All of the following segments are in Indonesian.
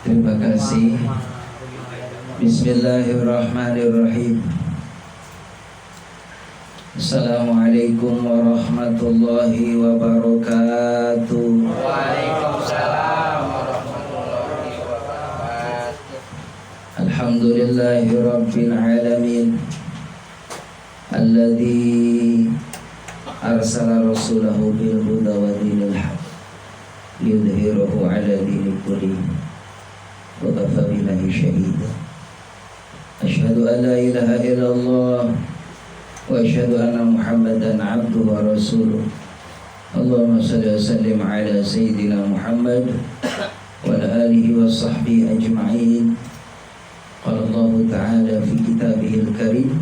Terima kasih. Bismillahirrahmanirrahim. Assalamualaikum warahmatullahi wabarakatuh. Waalaikumsalam warahmatullahi wabarakatuh. Alhamdulillahi rabbil alamin, alladzi arsala rasulahu bil huda wa dinil haq liyudhhirahu ala dini kullihi wa kafa billahi shahida. Asyhadu an la ilaha illallah wa asyhadu anna Muhammadan abduhu wa rasuluh. Allahumma shalli wa sallim ala sayyidina Muhammad wa ala alihi wa sahbihi ajma'in. Qala Allah ta'ala fi kitabihil karim,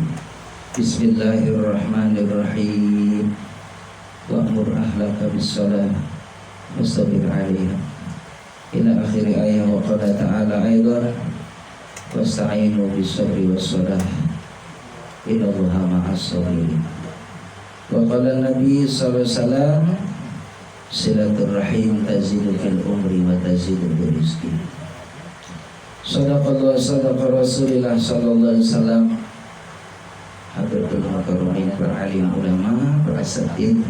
bismillahirrahmanirrahim, wa'mur ahlaka bis-shalah wastabir 'alaiha ila akhir ayat. Wa qala ta'ala aidan wasta'inu bis-sabri was-salah innallaha ma'as-sabirin. Wa qala Nabi sallallahu alaihi wasallam silaturrahim tazidu fil umri wa tazidu bil rizqi. Sadaqallah sadaqa Rasulullah sallallahu alaihi wasallam. Hadratul mukarramin, para alim ulama, para asatidz,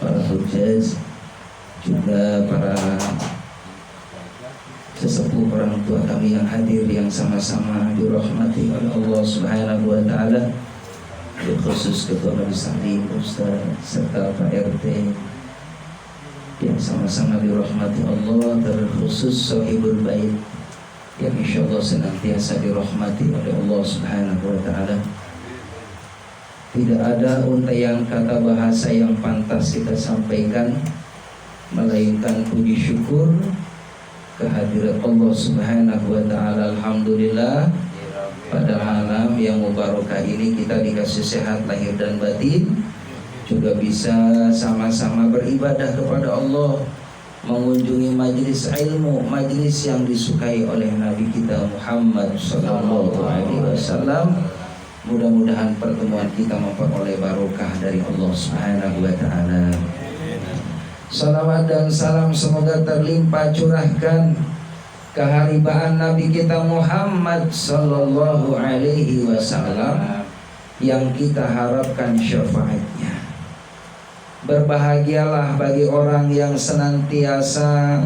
para hujjaj, juga para sesepuh orang tua kami yang hadir, yang sama-sama dirahmati oleh Allah Subhanahu wa taala. Khusus Ketua Majelis Taklim, Ustaz, serta Pak RT yang sama-sama dirahmati Allah, terkhusus Sahibul Bait yang insyaallah senantiasa dirahmati oleh Allah Subhanahu wa taala. Tidak ada untaian kata bahasa yang pantas kita sampaikan melainkan puji syukur kehadirat Allah Subhanahu wa taala. Alhamdulillah, pada malam yang mubarakah ini kita dikasih sehat lahir dan batin, juga bisa sama-sama beribadah kepada Allah, mengunjungi majelis ilmu, majelis yang disukai oleh Nabi kita Muhammad sallallahu alaihi wasallam. Mudah-mudahan pertemuan kita memperoleh barokah dari Allah Subhanahu wa taala. Salawat dan salam semoga terlimpah curahkan keharibaan Nabi kita Muhammad sallallahu alaihi wasallam yang kita harapkan syafaatnya. Berbahagialah bagi orang yang senantiasa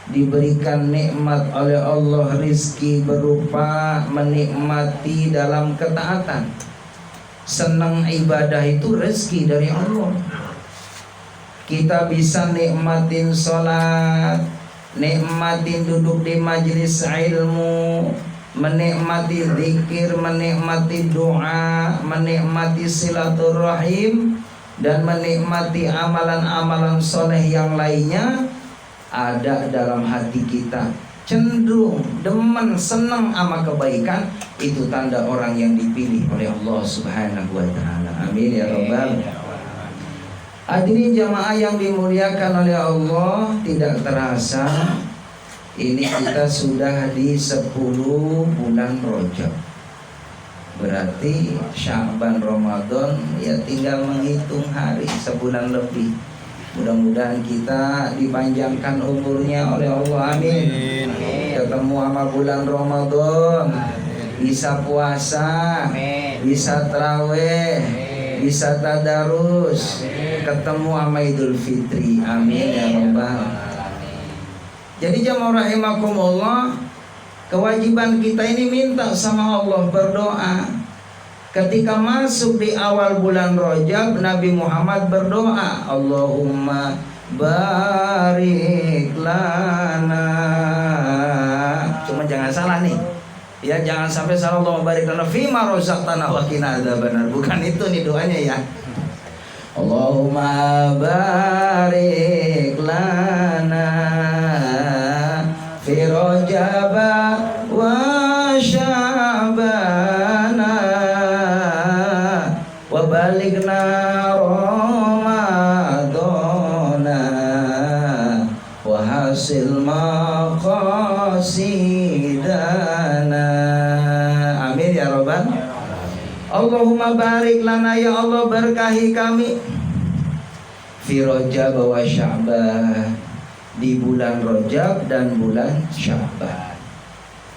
diberikan nikmat oleh Allah rizki berupa menikmati dalam ketaatan. Senang ibadah itu rezeki dari Allah. Kita bisa nikmatin sholat, nikmatin duduk di majelis ilmu, menikmati zikir, menikmati doa, menikmati silaturahim, dan menikmati amalan-amalan soleh yang lainnya. Ada dalam hati kita cenderung demen, senang sama kebaikan, itu tanda orang yang dipilih oleh Allah Subhanahu wa taala. Amin ya rabbal. Hadirin jamaah yang dimuliakan oleh Allah, tidak terasa ini kita sudah di 10 bulan Rajab. Berarti Sya'ban, Ramadan ya tinggal menghitung hari, sebulan lebih. Mudah-mudahan kita dipanjangkan umurnya oleh Allah, amin. Ketemu sama bulan Ramadan, bisa puasa, bisa tarawih, bisa tadarus, ketemu sama Idul Fitri, amin ya rabbal. Jadi jamaah rahimakumullah, kewajiban kita ini minta sama Allah, berdoa. Ketika masuk di awal bulan Rajab, Nabi Muhammad berdoa, Allahumma barik lana. Cuma jangan salah nih, ya jangan sampai salah. Allahumma barik lana fima razaqtana wa qina adzabannar. Bukan itu nih doanya ya. Allahumma barik lana fi Rajab wa Sya'bana wa balighna Ramadana wa hasil maqasidana. Amin ya rabbal. Allahumma barik lana, ya Allah berkahi kami fi Rajab wa Sya'ban, di bulan Rajab dan bulan Sya'ban.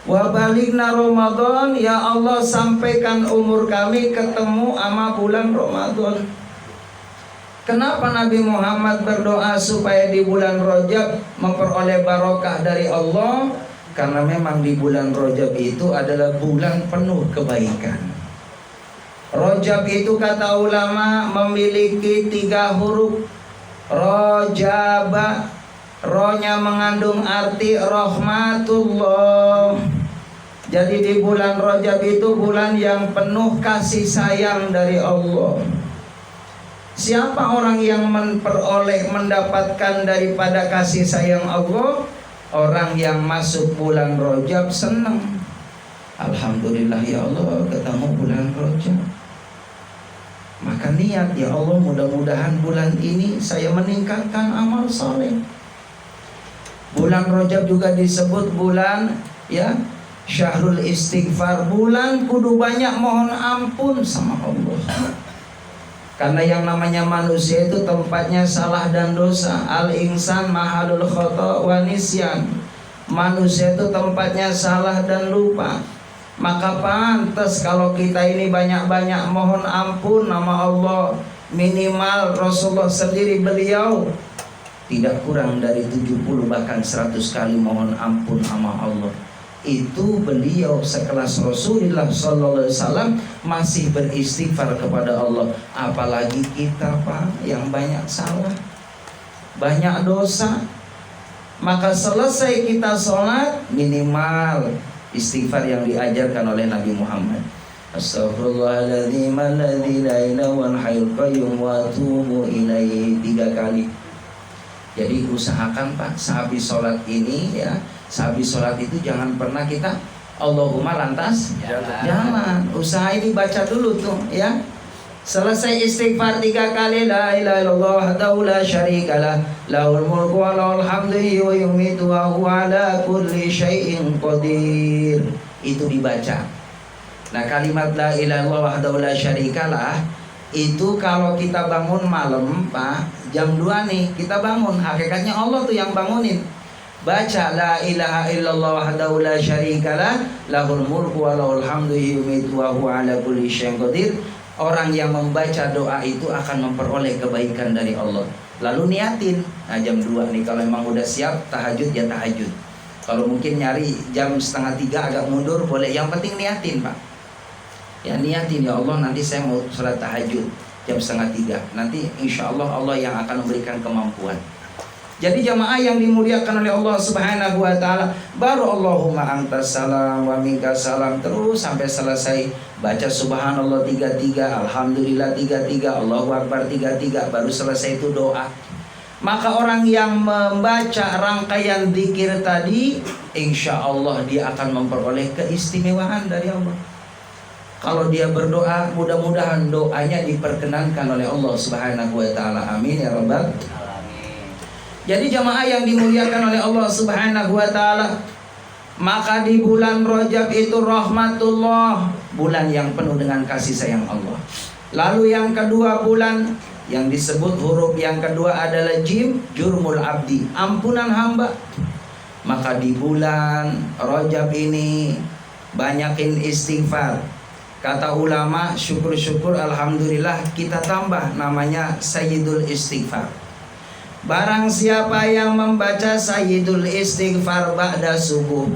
Wa baligna Ramadan, ya Allah sampaikan umur kami ketemu sama bulan Ramadan. Kenapa Nabi Muhammad berdoa supaya di bulan Rajab memperoleh barokah dari Allah? Karena memang di bulan Rajab itu adalah bulan penuh kebaikan. Rajab itu kata ulama memiliki 3 huruf. Rajaba, rohnya mengandung arti rahmatullah. Jadi di bulan Rajab itu bulan yang penuh kasih sayang dari Allah. Siapa orang yang mendapatkan daripada kasih sayang Allah? Orang yang masuk bulan Rajab senang. Alhamdulillah ya Allah ketemu bulan Rajab. Maka niat, ya Allah mudah-mudahan bulan ini saya meningkatkan amal soleh. Bulan Rajab juga disebut bulan ya Syahrul Istighfar, bulan kudu banyak mohon ampun sama Allah. Karena yang namanya manusia itu tempatnya salah dan dosa. Al-insan mahalul khata' wa nisyan. Manusia itu tempatnya salah dan lupa. Maka pantas kalau kita ini banyak-banyak mohon ampun nama Allah. Minimal Rasulullah sendiri beliau tidak kurang dari 70 bahkan 100 kali mohon ampun sama Allah. Itu beliau sekelas Rasulullah SAW masih beristighfar kepada Allah. Apalagi kita Pak yang banyak salah, banyak dosa. Maka selesai kita sholat minimal istighfar yang diajarkan oleh Nabi Muhammad. Astaghfirullahaladzim alladzi la ilaha wal hayyul qayyum wa atubu ilaihi 3 kali. Jadi usahakan Pak sehabis sholat ini ya, sehabis sholat itu jangan pernah kita Allahumma lantas jangan. Usaha ini baca dulu tuh ya. Selesai istighfar 3 kali, la ilaha illallah wahdahu la syarikalah, lahul mulku wa lahul hamdu wa yumitu wa huwa ala kulli syai'in qadir. Itu dibaca. Nah, kalimat la ilaha illallah wahdahu la syarikalah itu kalau kita bangun malam Pak, jam 2 nih kita bangun, hakikatnya Allah tuh yang bangunin. Baca la ilaha illallah wahdahu la syarikalah, lahul mulku wa lahul hamdu wa yumitu wa huwa ala kulli syai'in qadir. Orang yang membaca doa itu akan memperoleh kebaikan dari Allah. Lalu niatin. Nah jam 2 nih kalau memang udah siap tahajud ya tahajud. Kalau mungkin nyari jam 2:30 agak mundur boleh. Yang penting niatin Pak. Ya niatin ya Allah nanti saya mau sholat tahajud jam 2:30. Nanti insya Allah Allah yang akan memberikan kemampuan. Jadi jamaah yang dimuliakan oleh Allah Subhanahu wa taala, baru Allahumma antas salam wa minkas salam terus sampai selesai. Baca subhanallah 33, alhamdulillah 33, Allahu akbar 33, baru selesai itu doa. Maka orang yang membaca rangkaian zikir tadi, insya Allah dia akan memperoleh keistimewaan dari Allah. Kalau dia berdoa, mudah-mudahan doanya diperkenankan oleh Allah Subhanahu wa taala. Amin ya rabbal. Jadi jamaah yang dimuliakan oleh Allah Subhanahu wa taala, maka di bulan Rajab itu rahmatullah, bulan yang penuh dengan kasih sayang Allah. Lalu yang kedua bulan yang disebut huruf yang kedua adalah jim, jurmul abdi, ampunan hamba. Maka di bulan Rajab ini banyakin istighfar. Kata ulama, syukur-syukur alhamdulillah kita tambah namanya Sayyidul Istighfar. Barang siapa yang membaca Sayyidul Istighfar ba'da subuh,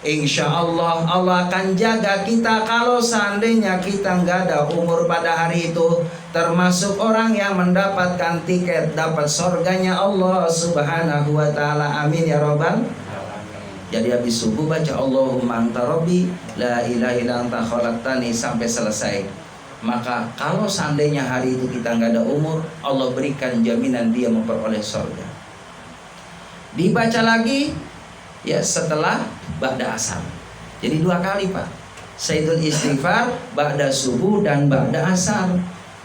insya Allah Allah akan jaga kita. Kalau seandainya kita nggak ada umur pada hari itu, termasuk orang yang mendapatkan tiket dapat surganya Allah Subhanahu wa taala. Amin ya rabbal. Jadi habis subuh baca Allahumma anta rabbi la ilaha illa anta khalaqtani sampai selesai. Maka kalau seandainya hari itu kita nggak ada umur, Allah berikan jaminan dia memperoleh surga. Dibaca lagi ya setelah ba'da asar. Jadi 2 kali Pak. Sayyidul Istighfar ba'da subuh dan ba'da asar.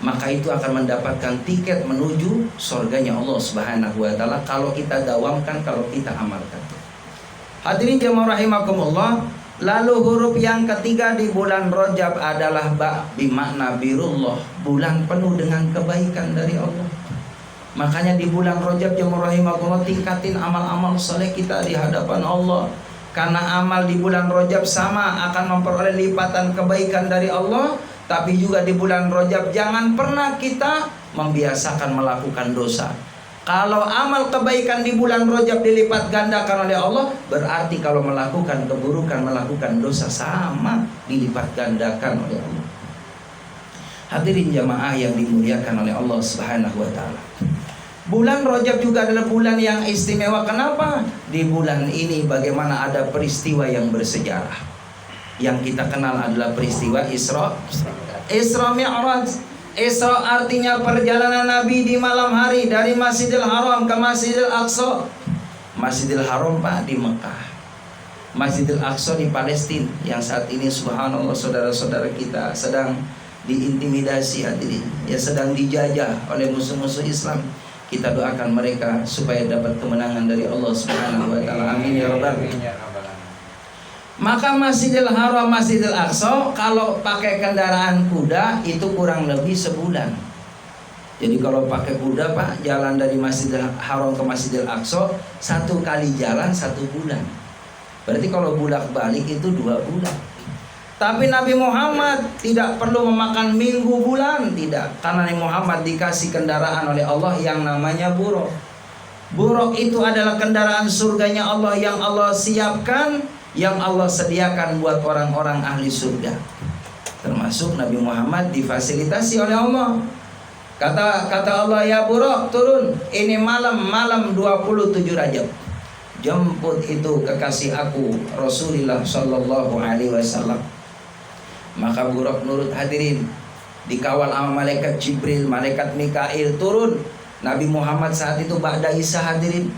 Maka itu akan mendapatkan tiket menuju surganya Allah Subhanahu wa taala kalau kita dawamkan, kalau kita amalkan. Hadirin jamaah rahimakumullah. Lalu huruf yang ketiga di bulan Rajab adalah ba, bimakna birullah, bulan penuh dengan kebaikan dari Allah. Makanya di bulan Rajab jemaah rahimakumullah, tingkatin amal-amal soleh kita di hadapan Allah. Karena amal di bulan Rajab sama akan memperoleh lipatan kebaikan dari Allah. Tapi juga di bulan Rajab jangan pernah kita membiasakan melakukan dosa. Kalau amal kebaikan di bulan Rajab dilipat gandakan oleh Allah, berarti kalau melakukan keburukan, melakukan dosa sama dilipat gandakan oleh Allah. Hadirin jamaah yang dimuliakan oleh Allah Subhanahu wa taala. Bulan Rajab juga adalah bulan yang istimewa. Kenapa? Di bulan ini bagaimana ada peristiwa yang bersejarah. Yang kita kenal adalah peristiwa Isra Mi'raj. Isra artinya perjalanan Nabi di malam hari dari Masjidil Haram ke Masjidil Aqsa. Masjidil Haram Pak di Mekah, Masjidil Aqsa di Palestina, yang saat ini subhanallah saudara-saudara kita sedang diintimidasi, hadirin, ya sedang dijajah oleh musuh-musuh Islam. Kita doakan mereka supaya dapat kemenangan dari Allah Subhanahu wa taala. Amin ya rabbal alamin. Maka Masjidil Haram, Masjidil Aqsa kalau pakai kendaraan kuda itu kurang lebih sebulan. Jadi kalau pakai kuda Pak, jalan dari Masjidil Haram ke Masjidil Aqsa 1 kali jalan 1 bulan. Berarti kalau bolak-balik itu 2 bulan. Tapi Nabi Muhammad tidak perlu memakan minggu bulan, tidak. Karena Nabi Muhammad dikasih kendaraan oleh Allah yang namanya buruk. Buruk itu adalah kendaraan surganya Allah yang Allah siapkan, yang Allah sediakan buat orang-orang ahli surga. Termasuk Nabi Muhammad difasilitasi oleh Allah. Kata Allah, ya buruk turun, ini malam 27 Rajab. Jemput itu kekasih aku Rasulullah sallallahu alaihi wasallam. Maka buruk nurut, hadirin. Dikawal sama malaikat Jibril, malaikat Mikail turun. Nabi Muhammad saat itu ba'da Isya, hadirin.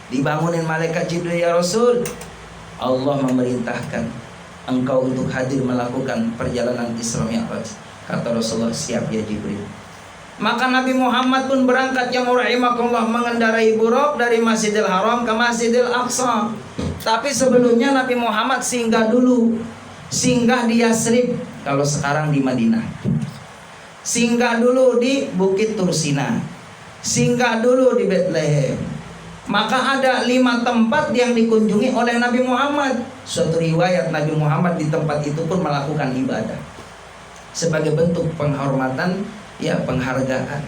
Dibangunin malaikat Jibril, ya Rasul, Allah memerintahkan engkau untuk hadir melakukan perjalanan Isra Mi'raj. Kata Rasulullah, siap ya Jibril. Maka Nabi Muhammad pun berangkat ya rahimakumullah mengendarai buruk dari Masjidil Haram ke Masjidil Aqsa. Tapi sebelumnya Nabi Muhammad singgah dulu. Singgah di Yasrib, kalau sekarang di Madinah. Singgah dulu di Bukit Tursina. Singgah dulu di Bethlehem. Maka ada 5 tempat yang dikunjungi oleh Nabi Muhammad. Suatu riwayat Nabi Muhammad di tempat itu pun melakukan ibadah sebagai bentuk penghormatan, ya penghargaan.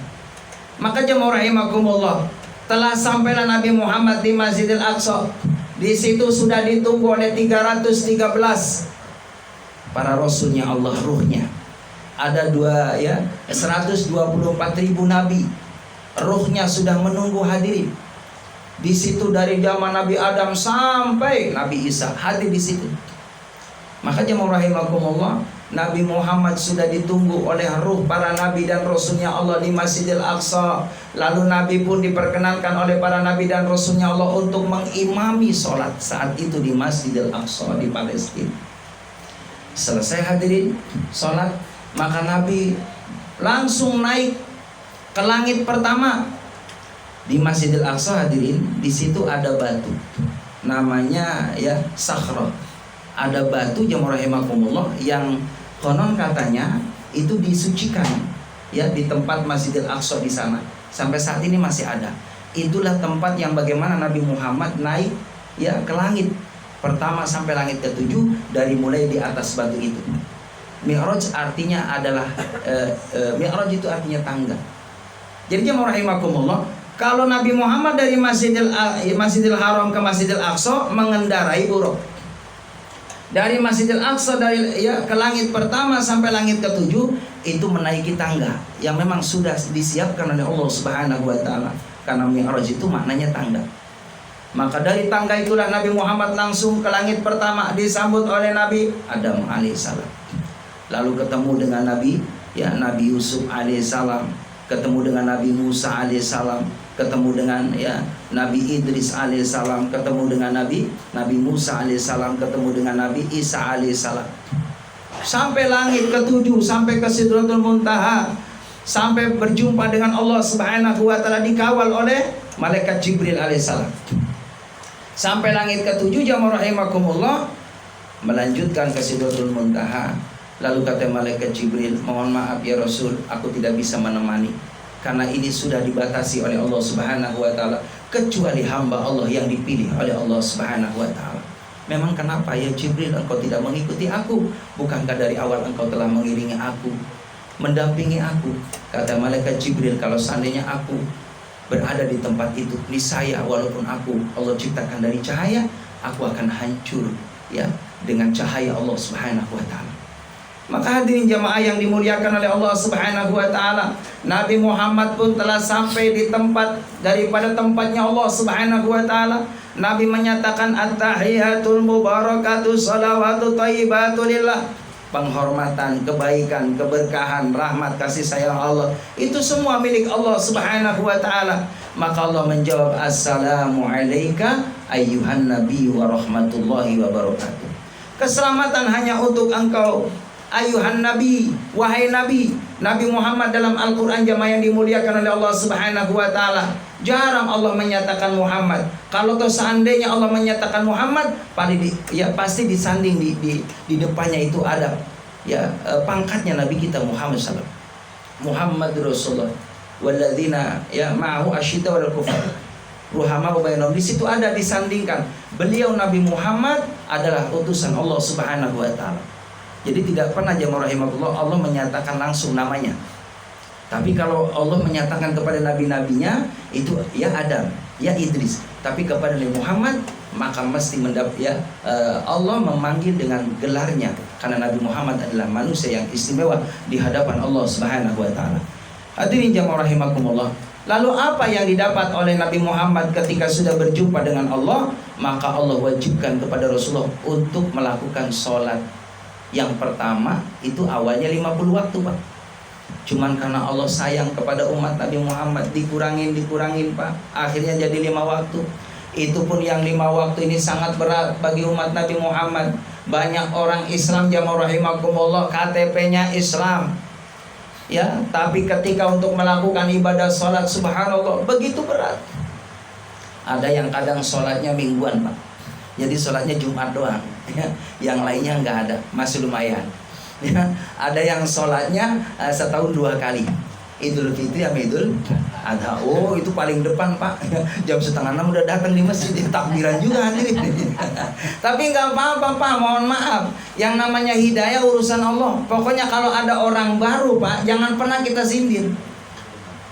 Maka jemaah rahimakumullah, telah sampailah Nabi Muhammad di Masjidil Aqsa. Di situ sudah ditunggu oleh 313 para rasulnya Allah, ruhnya. Ada 124.000 nabi. Ruhnya sudah menunggu, hadirin. Di situ dari zaman Nabi Adam sampai Nabi Isa hadir di situ. Maka jemaah rahimakumullah, Nabi Muhammad sudah ditunggu oleh ruh para nabi dan rasulnya Allah di Masjidil Aqsa. Lalu Nabi pun diperkenankan oleh para nabi dan rasulnya Allah untuk mengimami sholat saat itu di Masjidil Aqsa di Palestina. Selesai hadirin sholat, maka Nabi langsung naik ke langit pertama. Di Masjidil Aqsa, hadirin, di situ ada batu namanya ya Sakhra. Ada batu jemaah rahimakumullah yang konon katanya itu disucikan ya di tempat Masjidil Aqsa di sana. Sampai saat ini masih ada. Itulah tempat yang bagaimana Nabi Muhammad naik ya ke langit pertama sampai langit ke-7 dari mulai di atas batu itu. Mi'raj artinya adalah Mi'raj itu artinya tangga. Jadi jemaah rahimakumullah, kalau Nabi Muhammad dari Masjidil Haram ke Masjidil Aqsa mengendarai buruk. Dari Masjidil Aqsa ke langit pertama sampai langit ke-7 itu menaiki tangga yang memang sudah disiapkan oleh Allah Subhanahu wa taala. Karena Mi'raj itu maknanya tangga. Maka dari tangga itulah Nabi Muhammad langsung ke langit pertama, disambut oleh Nabi Adam alaihissalam. Lalu ketemu dengan Nabi Yusuf alaihissalam, ketemu dengan Nabi Musa alaihissalam, ketemu dengan Nabi Idris alaihissalam, ketemu dengan Nabi Musa alaihissalam, ketemu dengan Nabi Isa alaihissalam. Sampai langit ke-7, sampai ke Sidratul Muntaha, sampai berjumpa dengan Allah Subhanahu wa taala dikawal oleh malaikat Jibril alaihissalam. Sampai langit ke-7 jamaah rahimakumullah, melanjutkan ke Sidratul Muntaha. Lalu kata malaikat Jibril, mohon maaf ya Rasul, aku tidak bisa menemani karena ini sudah dibatasi oleh Allah Subhanahu wa taala, kecuali hamba Allah yang dipilih oleh Allah Subhanahu wa taala. Memang kenapa ya Jibril engkau tidak mengikuti aku? Bukankah dari awal engkau telah mengiringi aku, mendampingi aku? Kata malaikat Jibril, kalau seandainya aku berada di tempat itu, niscaya walaupun aku Allah ciptakan dari cahaya, aku akan hancur ya dengan cahaya Allah Subhanahu wa taala. Maka hadirin jamaah yang dimuliakan oleh Allah Subhanahu wa taala, Nabi Muhammad pun telah sampai di tempat daripada tempatnya Allah Subhanahu wa taala. Nabi menyatakan at-tahiyatul mubarakatuh salawatu thayyibatu lillah. Penghormatan, kebaikan, keberkahan, rahmat, kasih sayang Allah, itu semua milik Allah Subhanahu wa taala. Maka Allah menjawab, assalamu alayka ayyuhan nabi wa rahmatullahi wa barakatuh. Keselamatan hanya untuk engkau ayuhan nabi, wahai nabi. Nabi Muhammad dalam Al-Quran jamaah yang dimuliakan oleh Allah Subhanahu wa ta'ala, jarang Allah menyatakan Muhammad. Kalau toh seandainya Allah menyatakan Muhammad, pasti disanding di depannya itu ada pangkatnya Nabi kita Muhammad SAW. Muhammad Rasulullah walladzina ma'ahu asyiddaw 'alal kufar ruhama bainahum. Di situ ada disandingkan beliau Nabi Muhammad adalah utusan Allah Subhanahu wa ta'ala. Jadi tidak pernah jamaah rahimahullah Allah menyatakan langsung namanya. Tapi kalau Allah menyatakan kepada nabi-nabinya itu ya Adam, ya Idris. Tapi kepada Nabi Muhammad maka mesti Allah memanggil dengan gelarnya, karena Nabi Muhammad adalah manusia yang istimewa di hadapan Allah Subhanahu wa taala. Hadirin jamaah rahimakumullah. Lalu apa yang didapat oleh Nabi Muhammad ketika sudah berjumpa dengan Allah? Maka Allah wajibkan kepada Rasulullah untuk melakukan sholat. Yang pertama itu awalnya 50 waktu Pak. Cuman karena Allah sayang kepada umat Nabi Muhammad, dikurangin Pak. Akhirnya jadi 5 waktu. Itu pun yang 5 waktu ini sangat berat bagi umat Nabi Muhammad. Banyak orang Islam jamaah rahimakumullah KTP-nya Islam, ya, tapi ketika untuk melakukan ibadah sholat subhanallah begitu berat. Ada yang kadang sholatnya mingguan Pak, jadi sholatnya Jumat doang ya. Yang lainnya nggak ada, masih lumayan ya. Ada yang sholatnya setahun 2 kali, Idul Fitri sama Idul Adha. Oh itu paling depan Pak, jam 5:30 udah datang di masjid, takbiran juga hadirin. Tapi nggak apa-apa Pak, mohon maaf, yang namanya hidayah urusan Allah. Pokoknya kalau ada orang baru Pak, jangan pernah kita sindir.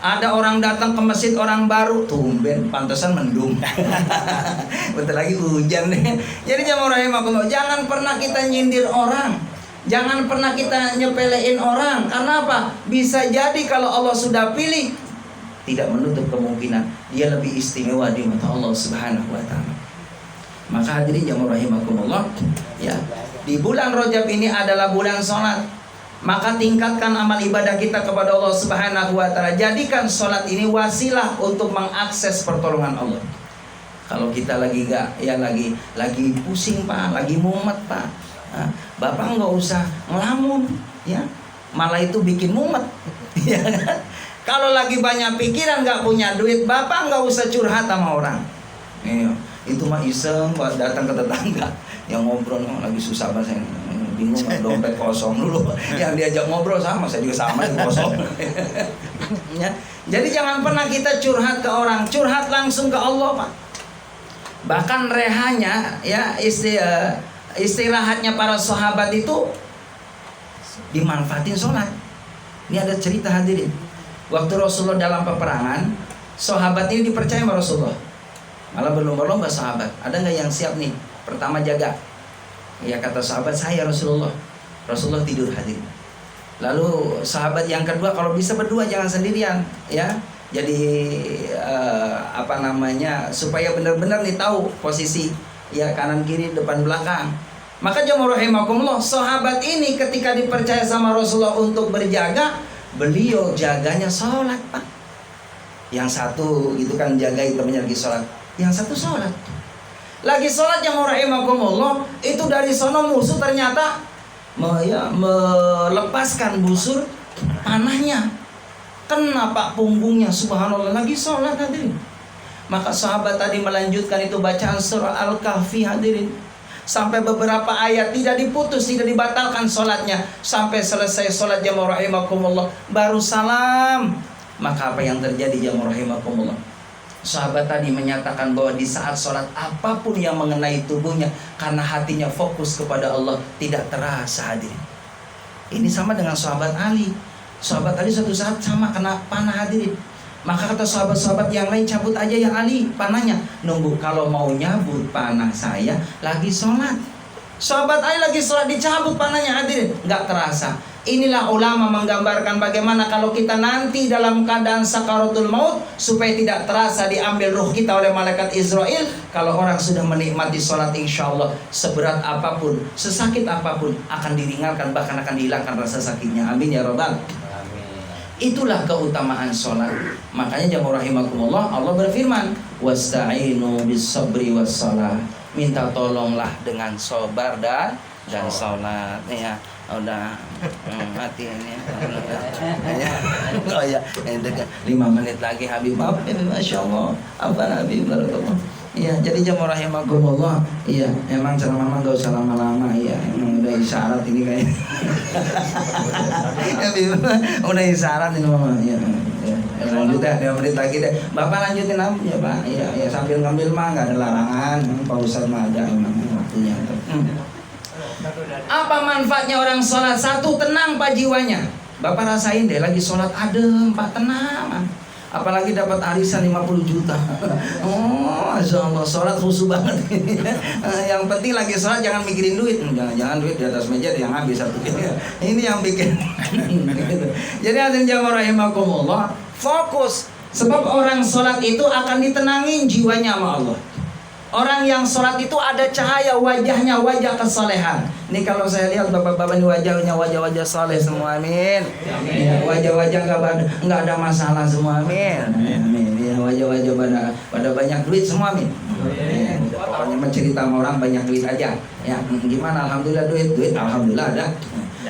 Ada orang datang ke masjid, orang baru, tumben, pantesan mendung. Bentar lagi hujan nih. Jadi jamaah rahimakumullah, jangan pernah kita nyindir orang, jangan pernah kita nyepelein orang. Karena apa? Bisa jadi kalau Allah sudah pilih, tidak menutup kemungkinan dia lebih istimewa di mata Allah Subhanahu wa taala. Maka hadirin jamaah rahimakumullah, ya, di bulan Rajab ini adalah bulan sholat. Maka tingkatkan amal ibadah kita kepada Allah Subhanahu wa taala. Jadikan sholat ini wasilah untuk mengakses pertolongan Allah. Kalau kita lagi lagi pusing Pak, lagi mumet Pak, Bapak nggak usah ngelamun ya, malah itu bikin mumet. Ya kan? Kalau lagi banyak pikiran, nggak punya duit, Bapak nggak usah curhat sama orang. Itu mah iseng buat datang ke tetangga yang ngobrol, lagi susah bahasa ini, bingung, dompet kosong dulu. Yang diajak ngobrol sama, saya juga sama kosong. Ya. Jadi jangan pernah kita curhat ke orang, curhat langsung ke Allah Pak. Bahkan rehanya ya istirahatnya para sahabat itu dimanfaatin sholat. Ini ada cerita hadirin. Waktu Rasulullah dalam peperangan, sahabat ini dipercaya sama Rasulullah. Malah berlomba-lomba sahabat. Ada nggak yang siap nih? Pertama jaga. Ya kata sahabat, saya Rasulullah. Rasulullah tidur hadirin. Lalu sahabat yang kedua, kalau bisa berdua, jangan sendirian ya. Jadi supaya benar-benar nih tahu posisi ya, kanan kiri depan belakang. Maka jamaah rahimakumullah, sahabat ini ketika dipercaya sama Rasulullah untuk berjaga, beliau jaganya sholat Pak. Yang satu gitu kan jaga temannya lagi sholat, yang satu sholat. Lagi sholat jamaah rahimakumullah, itu dari sono musuh ternyata melepaskan busur panahnya, kena Pak punggungnya, subhanallah, lagi sholat hadirin. Maka sahabat tadi melanjutkan itu bacaan surah Al-Kahfi hadirin, sampai beberapa ayat, tidak diputus, tidak dibatalkan sholatnya sampai selesai sholat jamaah rahimakumullah. Baru salam, Maka apa yang terjadi jamaah rahimakumullah? Sahabat tadi menyatakan bahwa di saat sholat apapun yang mengenai tubuhnya, karena hatinya fokus kepada Allah, tidak terasa hadirin. Ini sama dengan sahabat Ali. Sahabat Ali suatu saat sama kena panah hadirin. Maka kata sahabat-sahabat yang lain, cabut aja ya Ali panahnya. Nunggu kalau mau nyabut panah saya lagi sholat. Sahabat Ali lagi sholat, dicabut panahnya hadirin. Nggak terasa. Inilah ulama menggambarkan bagaimana kalau kita nanti dalam keadaan sakaratul maut, supaya tidak terasa diambil ruh kita oleh malaikat Israel. Kalau orang sudah menikmati sholat, insya Allah seberat apapun, sesakit apapun akan diringankan, bahkan akan dihilangkan rasa sakitnya. Amin ya rabbal. Itulah keutamaan sholat. Makanya jamaah rahimakumullah, Allah berfirman, wasta'inu bis sabri was salah. Minta tolonglah dengan sabar dan sholat. Ya, udah mati ini. Oh ya, 5 menit lagi Habib. Masya Allah. Apa Habib? Iya, jadi jamaah rahimakumullah. Iya, emang ceramah gak usah lama-lama. Iya, emang udah isyarat ini kayaknya. Udah isyarat ini mama. Iya. Lanjut ya, 5 menit lagi deh. Bapak lanjutin aja ya Pak. Iya, sambil ngambil mah nggak ada larangan. Pak Ustadz mah ada emang waktunya. Apa manfaatnya orang sholat? Satu, tenang Pak jiwanya. Bapak rasain deh, lagi sholat adem Pak, tenang. Apalagi dapat arisan 50 juta. Oh, Masya Allah, sholat khusyuk banget. Yang penting lagi sholat jangan mikirin duit. Jangan duit di atas meja yang habis satu. Ini yang bikin. Jadi hadirin jamaah rahimakumullah, fokus. Sebab orang sholat itu akan ditenangin jiwanya sama Allah. Orang yang sholat itu ada cahaya wajahnya, wajah kesolehan. Ini kalau saya lihat bapak-bapak ini wajahnya wajah-wajah soleh semua, amin. Ya, wajah-wajah nggak ada masalah semua, amin. Amin. Ya, wajah-wajah pada banyak duit semua, amin. Ya, pokoknya mencerita sama orang banyak duit aja. Ya, gimana? Alhamdulillah duit, alhamdulillah ada.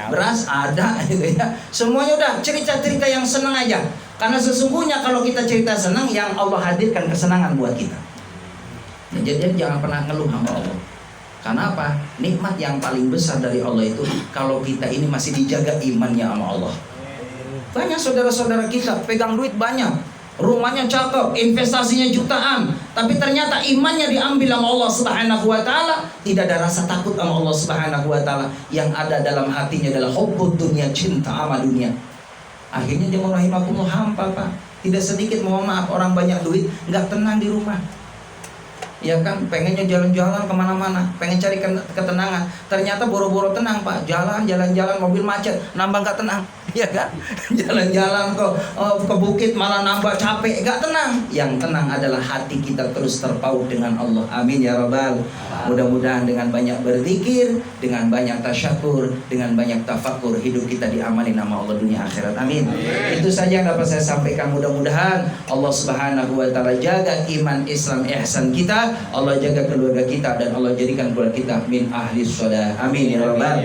Beras ada, gitu ya. Semuanya udah cerita-cerita yang senang aja. Karena sesungguhnya kalau kita cerita senang, yang Allah hadirkan kesenangan buat kita. Ya, jadi jangan pernah ngeluh sama Allah. Karena apa? Nikmat yang paling besar dari Allah itu kalau kita ini masih dijaga imannya sama Allah. Banyak saudara-saudara kita pegang duit banyak, rumahnya cakep, investasinya jutaan, tapi ternyata imannya diambil sama Allah Subhanahu wa taala, tidak ada rasa takut sama Allah Subhanahu wa taala. Yang ada dalam hatinya adalah hubbud dunia, cinta sama dunia. Akhirnya jemaah rahimakumullah hampa Pak. Tidak sedikit, mohon maaf, orang banyak duit nggak tenang di rumah. Ya kan, pengennya jalan-jalan kemana-mana, pengen cari ketenangan. Ternyata boro-boro tenang Pak, jalan-jalan mobil macet, nambah nggak tenang, ya kan? Jalan-jalan ke bukit malah nambah capek, nggak tenang. Yang tenang adalah hati kita terus terpaut dengan Allah. Amin ya rabbal. Mudah-mudahan dengan banyak berzikir, dengan banyak tasyakur, dengan banyak tafakur, hidup kita diamani nama Allah dunia akhirat. Amin. Itu saja yang dapat saya sampaikan. Mudah-mudahan Allah Subhanahu wa taala jaga iman Islam ihsan kita. Allah jaga keluarga kita dan Allah jadikan keluarga kita min ahli shalah. Amin ya rabbal.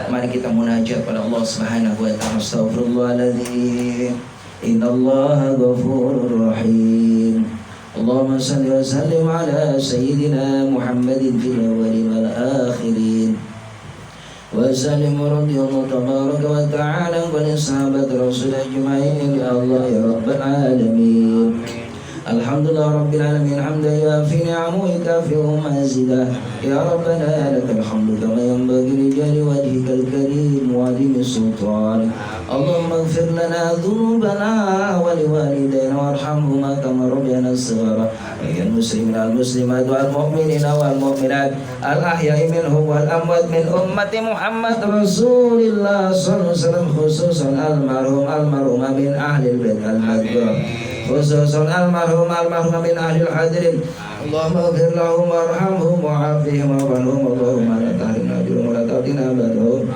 Mari kita munajat pada Allah Subhanahu wa taala. Astaghfirullahaladzim. Innallaha ghafurur rahim. Allahumma salli wa sallim ala sayyidina Muhammadin fil awwalin wal akhirin. Wa sallim radhiyallahu tabaraka wa ta'ala wa li sahabati rasul ajma'in ya Allah ya rabbal alamin. Alhamdulillah Rabbil Alamin hamdan yafi ni'amu yukafi'u mazidah. Ya Rabbana lakal hamdu kama yanbaghi li jalali wajhikal karim wa 'azimi sultan. Allahumma ighfir lana dhunubana wa liwalidayna warhamhuma kama rabbayana shighara. Ya muslimina wal muslimat wal mu'minina wal mu'minat al ahya'i minhum wal amwat min ummati Muhammad Rasulillah sallallahu alaihi wasallam, khususan almarhum min ahli al-bait al-madhkur, khususan almarhum min ahli al-hadirin. Allahumma ighfir lahum warhamhum wa'afihim wa'anhum. Allahumma la tahrimna ajrahum wa la ta'tina ba'dahum.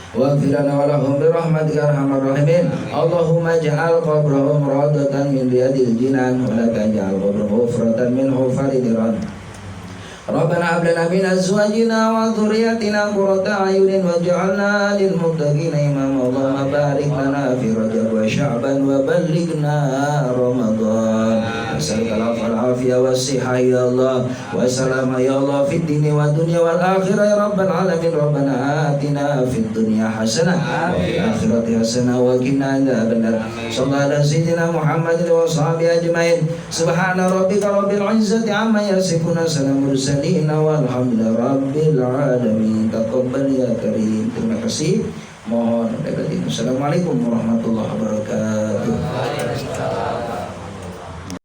Waghfir lana wa lahum bi rahmatika arhamar rahimin. Allahumma ij'al qabrahum rawdatan min riyadil jinan wa la taj'al qabrahum hufratan min hufarid ran. Rabbana hab lana min azwajina wa dhurriyyatina qurrata a'yunin waj'alna lil muttaqina imama. Allahumma barik lana fi Rajab wa Sya'ban wa ballighna Ramadan. نسألك العفو والعافية والصحة يا الله والسلامة يا الله في الدين والدنيا والآخرة يا رب العالمين. ربنا آتنا في الدنيا حسنة وفي الآخرة حسنة وقنا عذاب النار. صلى الله على سيدنا محمد وصحبه أجمعين. سبحان ربك رب العزة عما يصفون سلام المرسلين والحمد لله رب العالمين. تقبل يا كريم. Terima kasih. Mohon. Assalamualaikum warahmatullahi wabarakatuh.